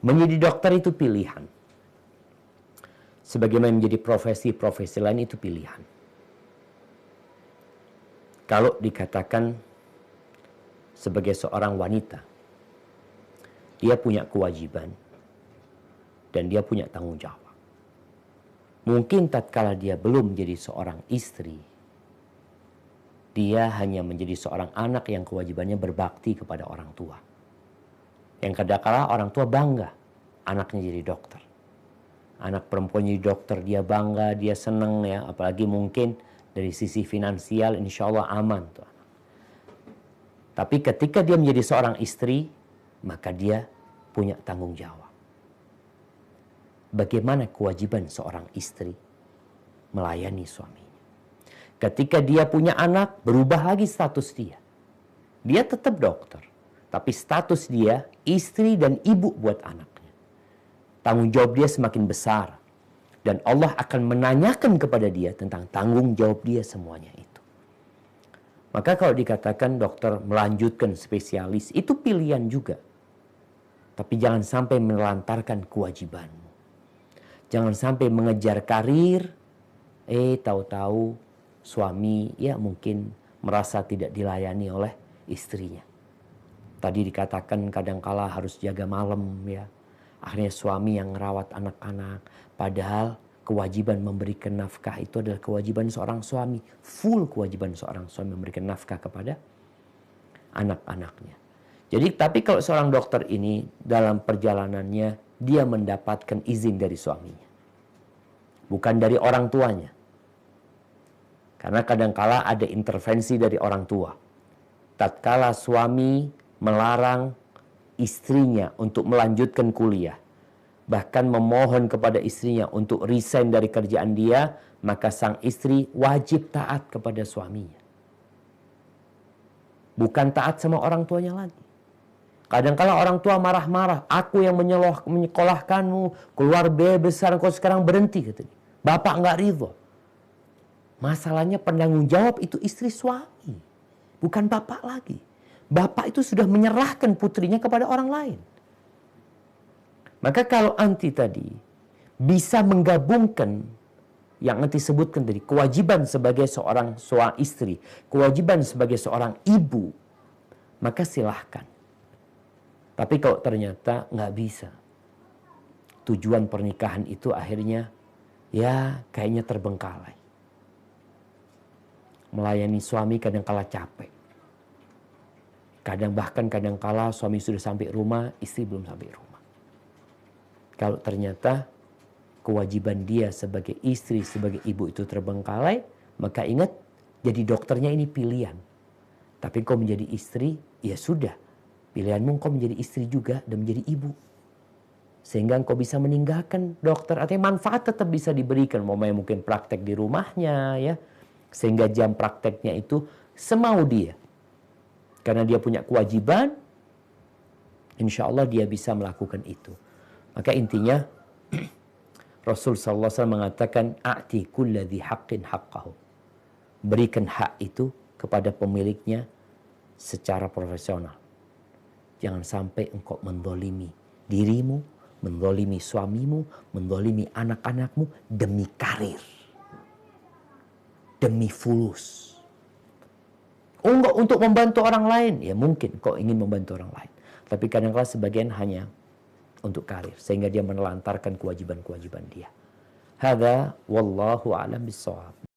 Menjadi dokter itu pilihan. Sebagaimana menjadi profesi-profesi lain itu pilihan. Kalau dikatakan sebagai seorang wanita, dia punya kewajiban dan dia punya tanggung jawab. Mungkin tatkala dia belum menjadi seorang istri, dia hanya menjadi seorang anak yang kewajibannya berbakti kepada orang tua. Yang kadangkala orang tua bangga anaknya jadi dokter. Anak perempuan jadi dokter, dia bangga, dia senang ya. Apalagi mungkin dari sisi finansial insya Allah aman tuh anak. Tapi ketika dia menjadi seorang istri, maka dia punya tanggung jawab. Bagaimana kewajiban seorang istri melayani suaminya? Ketika dia punya anak, berubah lagi status dia. Dia tetap dokter, tapi status dia istri dan ibu buat anaknya. Tanggung jawab dia semakin besar. Dan Allah akan menanyakan kepada dia tentang tanggung jawab dia semuanya itu. Maka kalau dikatakan dokter melanjutkan spesialis, itu pilihan juga. Tapi jangan sampai menelantarkan kewajibanmu. Jangan sampai mengejar karir, tahu-tahu suami ya mungkin merasa tidak dilayani oleh istrinya. Tadi dikatakan kadangkala harus jaga malam ya. Akhirnya suami yang merawat anak-anak. Padahal kewajiban memberikan nafkah itu adalah kewajiban seorang suami. Full kewajiban seorang suami memberikan nafkah kepada anak-anaknya. Jadi tapi kalau seorang dokter ini dalam perjalanannya dia mendapatkan izin dari suaminya. Bukan dari orang tuanya. Karena kadangkala ada intervensi dari orang tua. Tatkala suami melarang istrinya untuk melanjutkan kuliah, bahkan memohon kepada istrinya untuk resign dari kerjaan dia, maka sang istri wajib taat kepada suaminya. Bukan taat sama orang tuanya lagi. Kadang-kala orang tua marah-marah, aku yang menyekolahkanmu, keluar biaya besar, kau sekarang berhenti, katanya. Bapak nggak ridho. Masalahnya penanggung jawab itu istri suami, bukan bapak lagi. Bapak itu sudah menyerahkan putrinya kepada orang lain. Maka kalau anti tadi bisa menggabungkan yang anti sebutkan tadi, kewajiban sebagai seorang istri, kewajiban sebagai seorang ibu, maka silahkan. Tapi kalau ternyata nggak bisa, tujuan pernikahan itu akhirnya ya kayaknya terbengkalai. Melayani suami kadang-kala capek. Kadang-kala suami sudah sampai rumah, istri belum sampai rumah. Kalau ternyata kewajiban dia sebagai istri, sebagai ibu itu terbengkalai, maka ingat, jadi dokternya ini pilihan. Tapi kau menjadi istri, ya sudah. Pilihanmu kau menjadi istri juga dan menjadi ibu. Sehingga kau bisa meninggalkan dokter. Artinya manfaat tetap bisa diberikan. Mungkin praktek di rumahnya, ya. Sehingga jam prakteknya itu semau dia. Karena dia punya kewajiban, insya Allah dia bisa melakukan itu. Maka intinya, Rasul SAW mengatakan, a'ti kulla dhi haqqin haqqahu. Berikan hak itu kepada pemiliknya secara profesional. Jangan sampai engkau mendolimi dirimu, mendolimi suamimu, mendolimi anak-anakmu demi karir. Demi fulus. Oh enggak, untuk membantu orang lain. Ya mungkin kau ingin membantu orang lain. Tapi kadang-kadang sebagian hanya untuk karir. Sehingga dia menelantarkan kewajiban-kewajiban dia. Hadza wallahu a'lam bissawab.